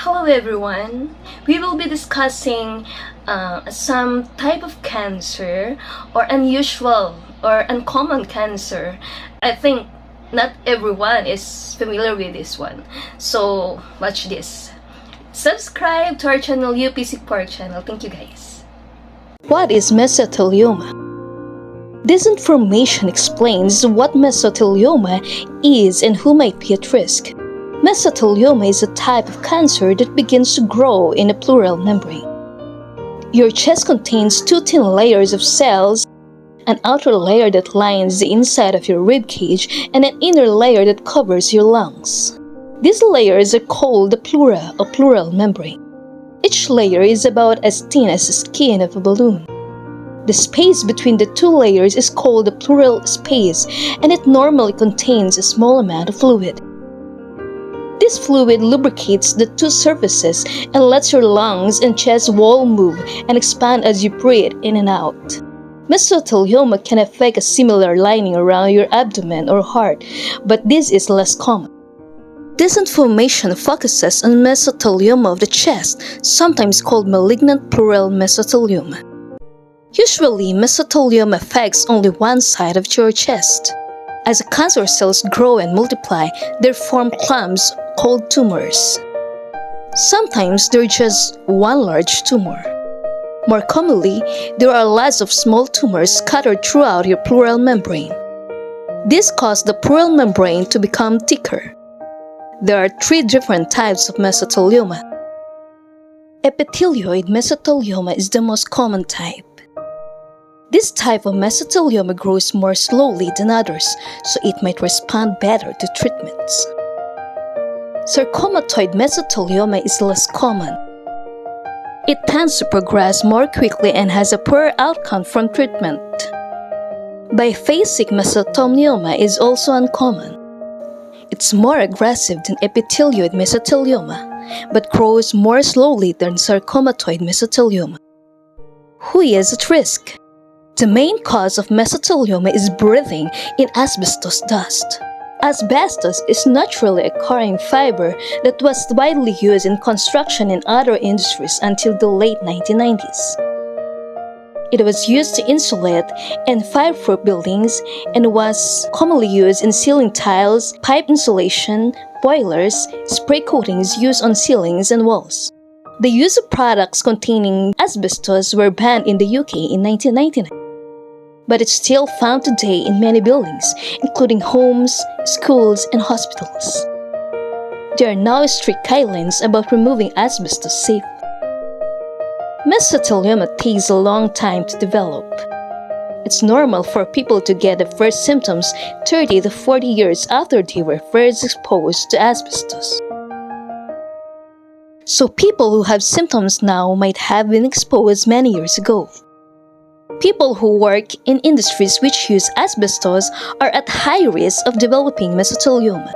Hello everyone! We will be discussing some type of cancer or unusual or uncommon cancer. I think not everyone is familiar with this one. So watch this. Subscribe to our channel, UPC Pork channel. Thank you guys. What is mesothelioma? This information explains what mesothelioma is and who might be at risk. Mesothelioma is a type of cancer that begins to grow in a pleural membrane. Your chest contains two thin layers of cells, an outer layer that lines the inside of your rib cage and an inner layer that covers your lungs. These layers are called the pleura or pleural membrane. Each layer is about as thin as the skin of a balloon. The space between the two layers is called the pleural space, and it normally contains a small amount of fluid. This fluid lubricates the two surfaces and lets your lungs and chest wall move and expand as you breathe in and out. Mesothelioma can affect a similar lining around your abdomen or heart, but this is less common. This information focuses on mesothelioma of the chest, sometimes called malignant pleural mesothelioma. Usually, mesothelioma affects only one side of your chest. As the cancer cells grow and multiply, they form clumps called tumors. Sometimes they're just one large tumor. More commonly, there are lots of small tumors scattered throughout your pleural membrane. This causes the pleural membrane to become thicker. There are three different types of mesothelioma. Epithelioid mesothelioma is the most common type. This type of mesothelioma grows more slowly than others, so it might respond better to treatments. Sarcomatoid mesothelioma is less common. It tends to progress more quickly and has a poorer outcome from treatment. Biphasic mesothelioma is also uncommon. It's more aggressive than epithelioid mesothelioma, but grows more slowly than sarcomatoid mesothelioma. Who is at risk? The main cause of mesothelioma is breathing in asbestos dust. Asbestos is naturally occurring fiber that was widely used in construction and other industries until the late 1990s. It was used to insulate and fireproof buildings and was commonly used in ceiling tiles, pipe insulation, boilers, spray coatings used on ceilings and walls. The use of products containing asbestos were banned in the UK in 1999. But it's still found today in many buildings, including homes, schools, and hospitals. There are now strict guidelines about removing asbestos safely. Mesothelioma takes a long time to develop. It's normal for people to get the first symptoms 30 to 40 years after they were first exposed to asbestos. So people who have symptoms now might have been exposed many years ago. People who work in industries which use asbestos are at high risk of developing mesothelioma.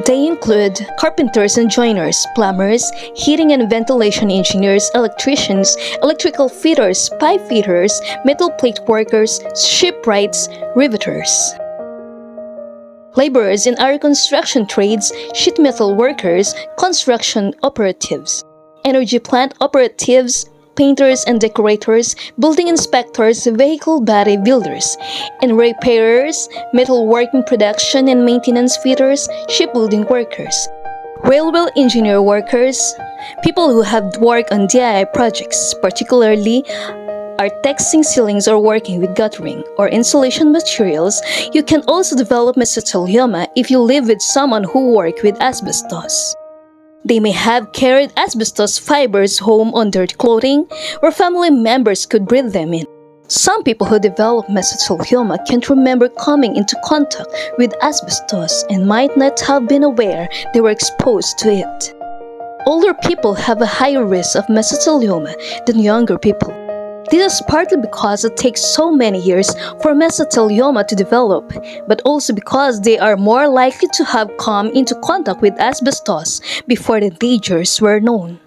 They include carpenters and joiners, plumbers, heating and ventilation engineers, electricians, electrical fitters, pipe fitters, metal plate workers, shipwrights, riveters. Laborers in our construction trades, sheet metal workers, construction operatives, energy plant operatives, painters and decorators, building inspectors, vehicle body builders, and repairers, metalworking production and maintenance fitters, shipbuilding workers, railway engineer workers, people who have worked on DIY projects, particularly architecting ceilings or working with guttering or insulation materials. You can also develop mesothelioma if you live with someone who works with asbestos. They may have carried asbestos fibers home on their clothing, where family members could breathe them in. Some people who develop mesothelioma can't remember coming into contact with asbestos and might not have been aware they were exposed to it. Older people have a higher risk of mesothelioma than younger people. This is partly because it takes so many years for mesothelioma to develop, but also because they are more likely to have come into contact with asbestos before the dangers were known.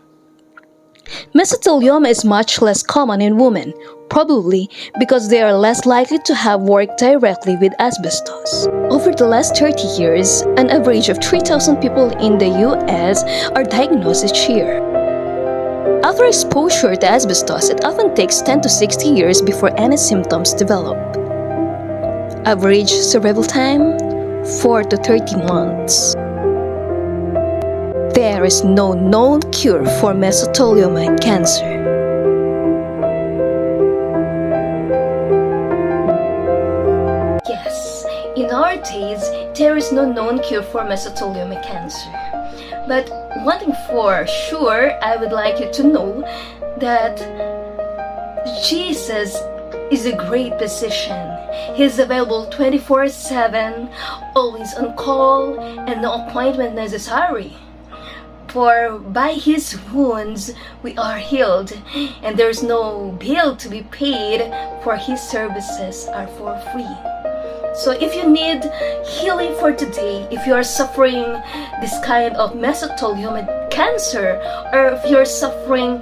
Mesothelioma is much less common in women, probably because they are less likely to have worked directly with asbestos. Over the last 30 years, an average of 3,000 people in the US are diagnosed each year. After exposure to asbestos, it often takes 10 to 60 years before any symptoms develop. Average survival time, 4 to 30 months. There is no known cure for mesothelioma cancer. Yes, in our days, there is no known cure for mesothelioma cancer. But one thing for sure, I would like you to know that Jesus is a great physician. He's available 24/7, always on call, and no appointment necessary. For by His wounds we are healed, and there is no bill to be paid, for His services are for free. So if you need healing for today, if you are suffering this kind of mesothelioma cancer, or if you're suffering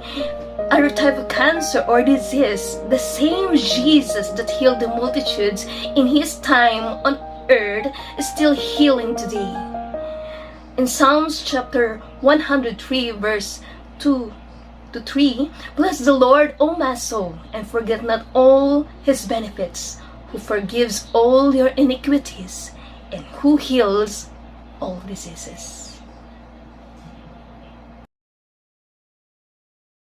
other type of cancer or disease, the same Jesus that healed the multitudes in His time on earth is still healing today. In Psalms chapter 103 verse 2 to 3, bless the Lord, O my soul, and forget not all His benefits, who forgives all your iniquities, and who heals all diseases.